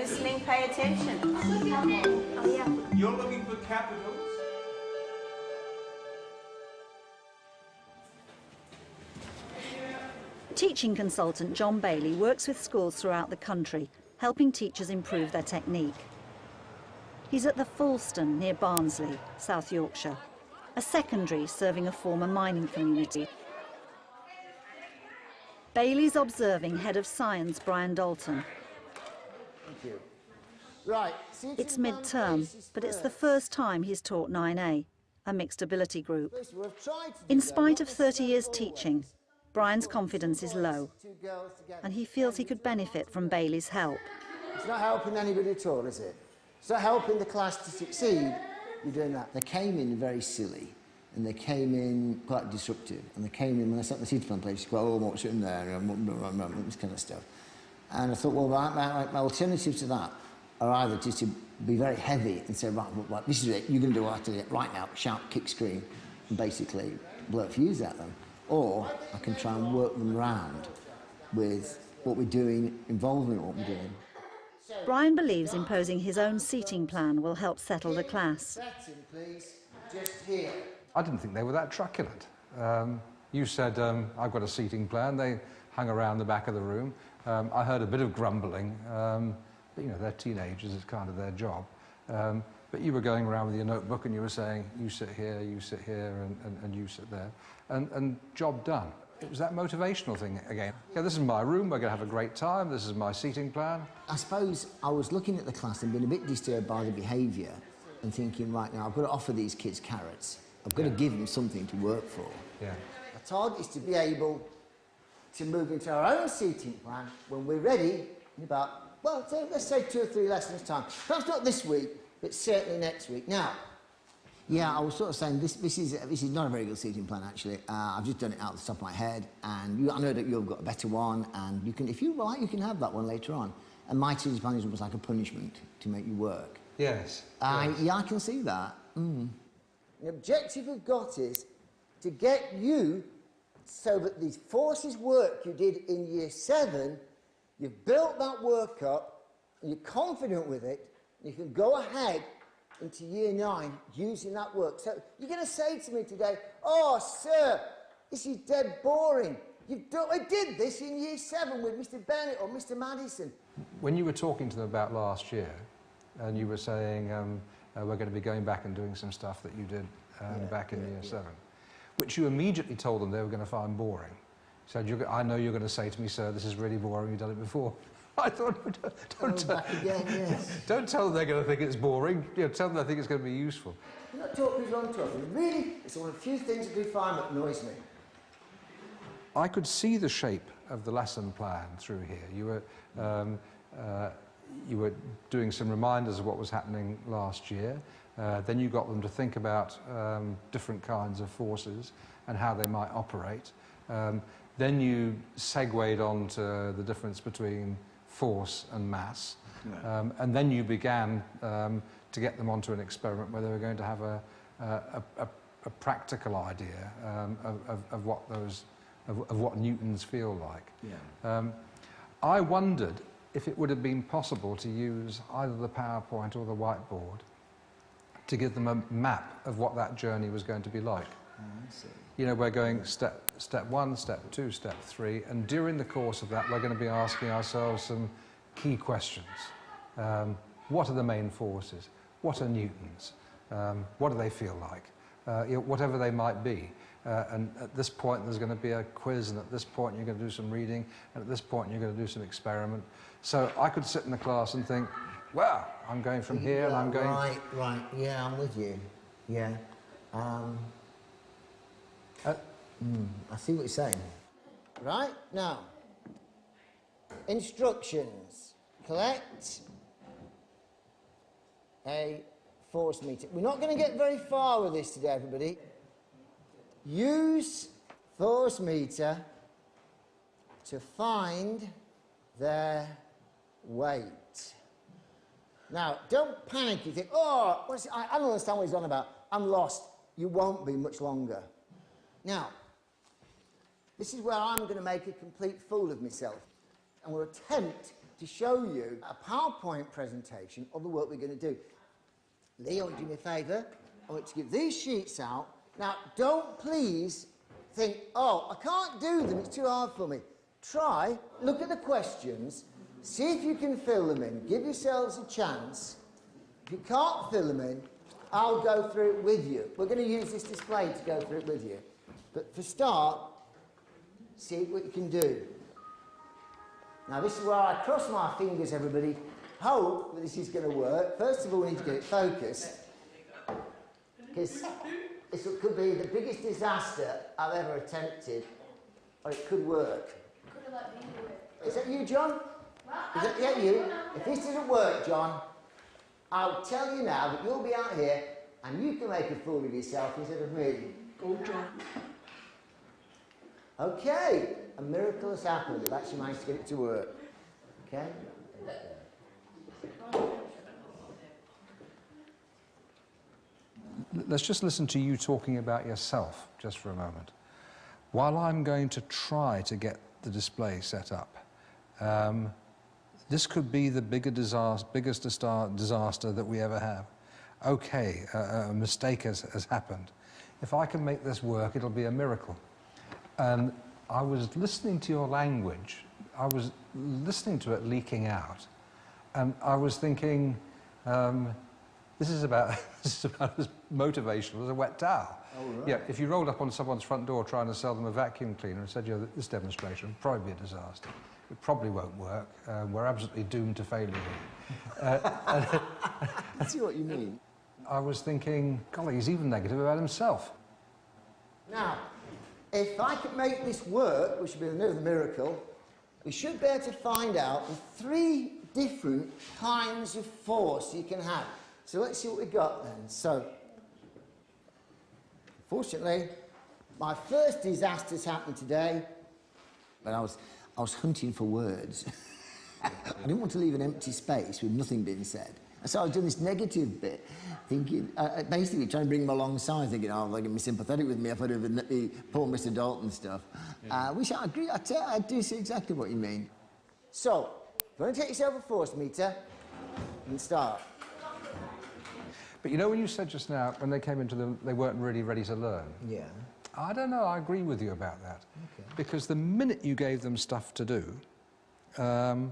listening, pay attention. Oh, yeah. You're looking for capitals? Teaching consultant John Bailey works with schools throughout the country, helping teachers improve their technique. He's at the Falston near Barnsley, South Yorkshire, a secondary serving a former mining community. Bailey's observing Head of Science Brian Dalton. Thank you. Right. It's mid-term, but it's the first time he's taught 9A, a mixed ability group. In spite of 30 years teaching, Brian's confidence is low, and he feels he could benefit from Bailey's help. It's not helping anybody at all, is it? It's not helping the class to succeed. You're doing that. They came in very silly, and they came in quite disruptive, and they came in when I sat in the seating plan place, quite, oh, what's in there, and this kind of stuff. And I thought, well, my alternatives to that are either just to be very heavy and say, right, this is it, you're going to do what I do right now, shout, kick, scream, and basically blow a fuse at them. Or I can try and work them around with what we're doing, involving what we're doing. Brian believes imposing his own seating plan will help settle the class. I didn't think they were that truculent. You said, I've got a seating plan. They hung around the back of the room. I heard a bit of grumbling, but you know, they're teenagers, it's kind of their job. But you were going around with your notebook and you were saying, you sit here, and you sit there, and job done. It was that motivational thing again. Yeah, this is my room, we're going to have a great time, this is my seating plan. I suppose I was looking at the class and being a bit disturbed by the behaviour and thinking, right now, I've got to offer these kids carrots. I've got to give them something to work for. Yeah. Our target is to be able to move into our own seating plan when we're ready in about, well, let's say 2 or 3 lessons time. Perhaps not this week, but certainly next week. Now, yeah, I was sort of saying this is not a very good seating plan, actually. I've just done it out of the top of my head, and I know that you've got a better one, and you can, if you like, you can have that one later on. And my seating plan is almost like a punishment to make you work. Yes. Yeah, I can see that. Mm. The objective we've got is to get you so that the forces work you did in Year 7, you've built that work up, and you're confident with it, and you can go ahead into Year 9 using that work. So you're going to say to me today, oh, sir, this is dead boring. I did this in Year 7 with Mr. Bennett or Mr. Madison. When you were talking to them about last year, and you were saying, we're going to be going back and doing some stuff that you did back in Year 7, which you immediately told them they were going to find boring. You said, I know you're going to say to me, sir, this is really boring, you've done it before. I thought, don't tell them they're going to think it's boring. You know, tell them they think it's going to be useful. You're not talking wrong to us. Really, it's one of the few things that we find that annoys me. I could see the shape of the lesson plan through here. You were doing some reminders of what was happening last year. Then you got them to think about different kinds of forces and how they might operate. Then you segued on to the difference between force and mass. Yeah. And then you began to get them onto an experiment where they were going to have a practical idea of what Newtons feel like. Yeah. I wondered if it would have been possible to use either the PowerPoint or the whiteboard to give them a map of what that journey was going to be like. Oh, I see. You know, we're going step 1, step 2, step 3, and during the course of that, we're going to be asking ourselves some key questions. What are the main forces? What are Newtons? What do they feel like? You know, whatever they might be. And at this point, there's going to be a quiz, and at this point, you're going to do some reading, and at this point, you're going to do some experiment. So I could sit in the class and think, well, I'm going from here, and I'm going... Right, yeah, I'm with you. Yeah. I see what you're saying. Right, now, instructions. Collect a force meter. We're not going to get very far with this today, everybody. Use force meter to find their weight. Now, don't panic. You think, oh, I don't understand what he's on about. I'm lost. You won't be much longer. Now, this is where I'm going to make a complete fool of myself. And we'll attempt to show you a PowerPoint presentation of the work we're going to do. Lee, I want you to do me a favour. I want you to give these sheets out. Now, don't please think, oh, I can't do them, it's too hard for me. Try, look at the questions, see if you can fill them in. Give yourselves a chance. If you can't fill them in, I'll go through it with you. We're going to use this display to go through it with you. But for start, see what you can do. Now, this is where I cross my fingers, everybody. Hope that this is going to work. First of all, we need to get it focused. Because this could be the biggest disaster I've ever attempted, or it could work. Is that you, John? Is that you? If this doesn't work, John, I'll tell you now that you'll be out here and you can make a fool of yourself instead of me. Go, John. Okay, a miracle has happened. We've actually managed to get it to work. Okay? Let's just listen to you talking about yourself just for a moment. While I'm going to try to get the display set up, this could be the biggest disaster that we ever have. Okay, a mistake has happened. If I can make this work, it'll be a miracle. And I was listening to your language. I was listening to it leaking out. And I was thinking, this is about as motivational as a wet towel. Oh, right. Yeah, if you rolled up on someone's front door trying to sell them a vacuum cleaner and said, this demonstration would probably be a disaster. It probably won't work. We're absolutely doomed to failure here. I see what you mean. I was thinking, golly, he's even negative about himself. Now, if I could make this work, which would be another miracle, we should be able to find out the 3 different kinds of force you can have. So let's see what we've got then. So, fortunately, my first disaster's happened today. But I was hunting for words. I didn't want to leave an empty space with nothing being said. And so I was doing this negative bit, thinking, basically trying to bring them alongside, thinking, oh, they're going to be sympathetic with me if I do the poor Mr. Dalton stuff. Yeah. Which I agree, I do see exactly what you mean. So, if you want to take yourself a force meter, and start. But you know when you said just now, when they came into them, they weren't really ready to learn? Yeah. I don't know, I agree with you about that. Okay. Because the minute you gave them stuff to do, the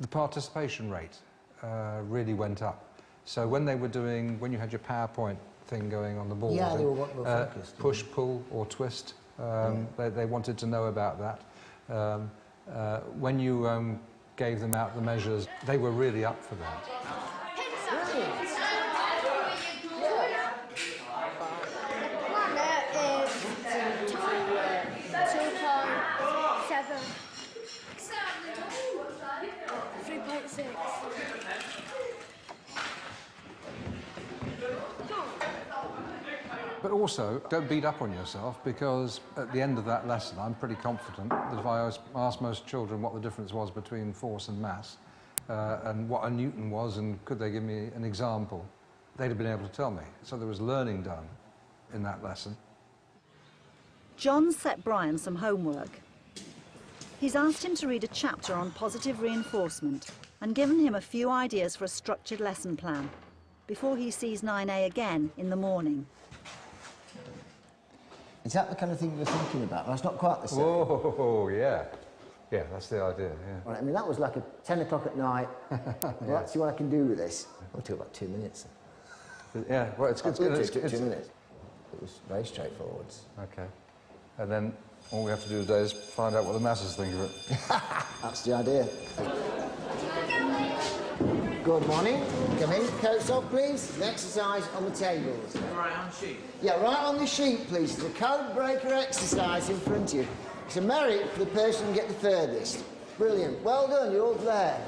participation rate really went up. So when they were doing, when you had your PowerPoint thing going on the board, Yeah, they were more focused. push, pull or twist, they wanted to know about that. When you gave them out the measures, they were really up for that. But also, don't beat up on yourself, because at the end of that lesson, I'm pretty confident that if I asked most children what the difference was between force and mass, and what a Newton was, and could they give me an example, they'd have been able to tell me. So there was learning done in that lesson. John set Brian some homework. He's asked him to read a chapter on positive reinforcement and given him a few ideas for a structured lesson plan before he sees 9A again in the morning. Is that the kind of thing you were thinking about? Well, it's not quite the same. Oh, yeah. Yeah, that's the idea, yeah. Right, I mean, that was like 10 o'clock at night. Well, let's see what I can do with this. It'll take about 2 minutes. Yeah, well, it's good. It took 2 minutes. It was very straightforward. Okay. And then all we have to do today is find out what the masses think of it. That's the idea. Good morning. Come in. Coats off, please. An exercise on the tables. Right on sheet. Yeah, right on the sheet, please. There's a code breaker exercise in front of you. It's a merit for the person who get the furthest. Brilliant. Well done. You're all there.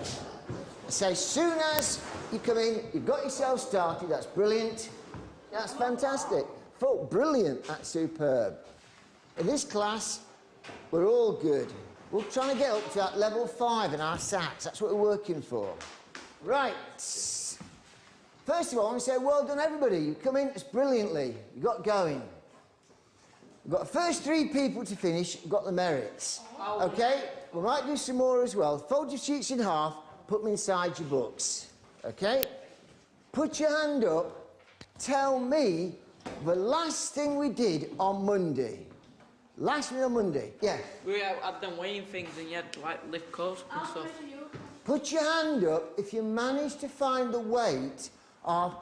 So as soon as you come in, you've got yourself started. That's brilliant. That's fantastic. Folk, brilliant. That's superb. In this class, we're all good. We're trying to get up to that level 5 in our SATs. That's what we're working for. Right. First of all, I want to say well done, everybody. You've come in brilliantly. You got going. We've got the first 3 people to finish, got the merits. Okay? We might do some more as well. Fold your sheets in half, put them inside your books. Okay? Put your hand up, tell me the last thing we did on Monday. Last thing on Monday, yeah. We had them weighing things and you had to like lift coats and stuff. Put your hand up if you managed to find the weight of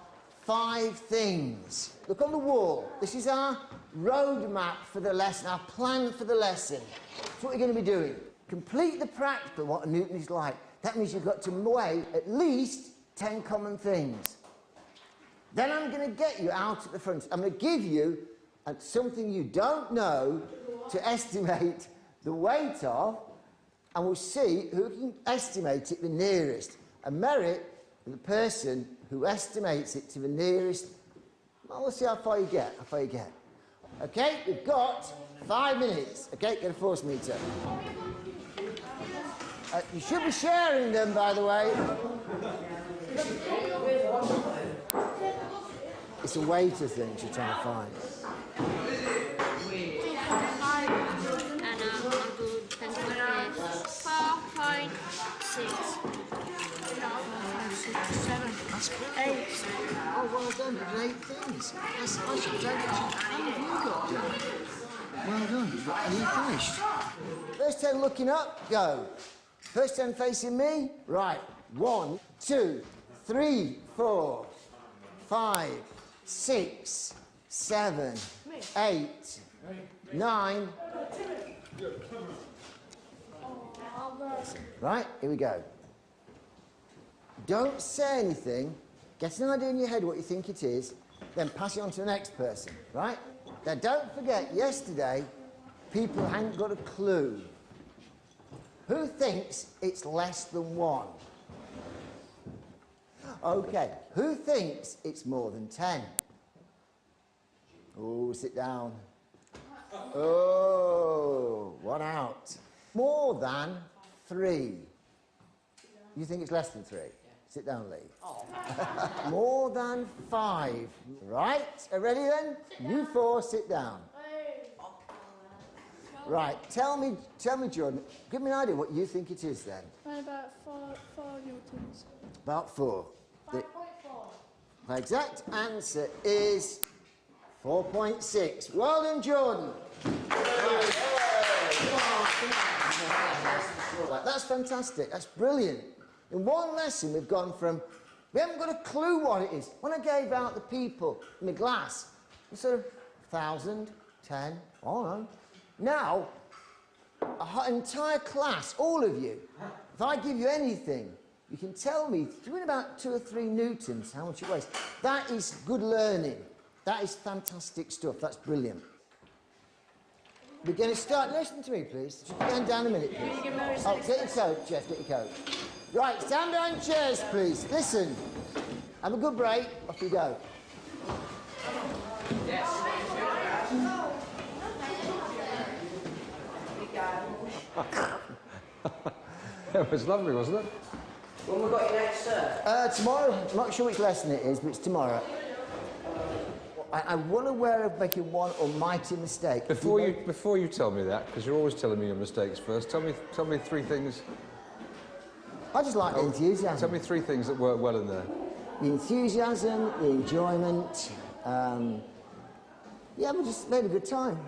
5 things. Look on the wall. This is our roadmap for the lesson, our plan for the lesson. That's what you're going to be doing. Complete the practical, what a Newton is like. That means you've got to weigh at least 10 common things. Then I'm going to get you out at the front. I'm going to give you something you don't know to estimate the weight of, and we'll see who can estimate it the nearest. A merit for the person who estimates it to the nearest. Well, we'll see how far you get, Okay, we've got 5 minutes. Okay, get a force meter. You should be sharing them, by the way. It's a waiter thing you're trying to find. And I'm going to do 4.6. 7. That's brilliant. 8. Oh, well done. You did 8 things. That's awesome. How have you got, John? Well done. Are you finished? First 10 looking up, go. First 10 facing me. Right. 1, 2, 3, 4, 5, 6, 7, 8, 9. Right, here we go. Don't say anything. Get an idea in your head what you think it is, then pass it on to the next person, right? Now, don't forget, yesterday, people hadn't got a clue. Who thinks it's less than 1? OK, who thinks it's more than 10? Oh, sit down. Oh, 1 out. More than 3. You think it's less than 3? Sit down, Lee. Oh. More than 5. Right, ready then? You 4, sit down. Right, tell me, Jordan, give me an idea what you think it is then. About 4 newtons. About 4. 5.4. The exact answer is 4.6. Well done, Jordan. That's fantastic. That's brilliant. In one lesson, we've gone from, we haven't got a clue what it is. When I gave out the people in the glass, it sort of 1,000, 10, all right. Now, an entire class, all of you, if I give you anything, you can tell me, doing about 2 or 3 newtons, how much it weighs. That is good learning. That is fantastic stuff. That's brilliant. We're going to start. Listen to me, please. Just stand down a minute, please. Oh, get your coat, Jeff, get your coat. Right, stand behind chairs, please. Listen. Have a good break. Off you go. Yes. It was lovely, wasn't it? When we got you next, sir? Tomorrow. I'm not sure which lesson it is, but it's tomorrow. I'm well aware of making one almighty mistake. Before you tell me that, because you're always telling me your mistakes first, tell me 3 things. I just like the enthusiasm. Tell me 3 things that work well in there. The enthusiasm, the enjoyment. Yeah, we just made a good time.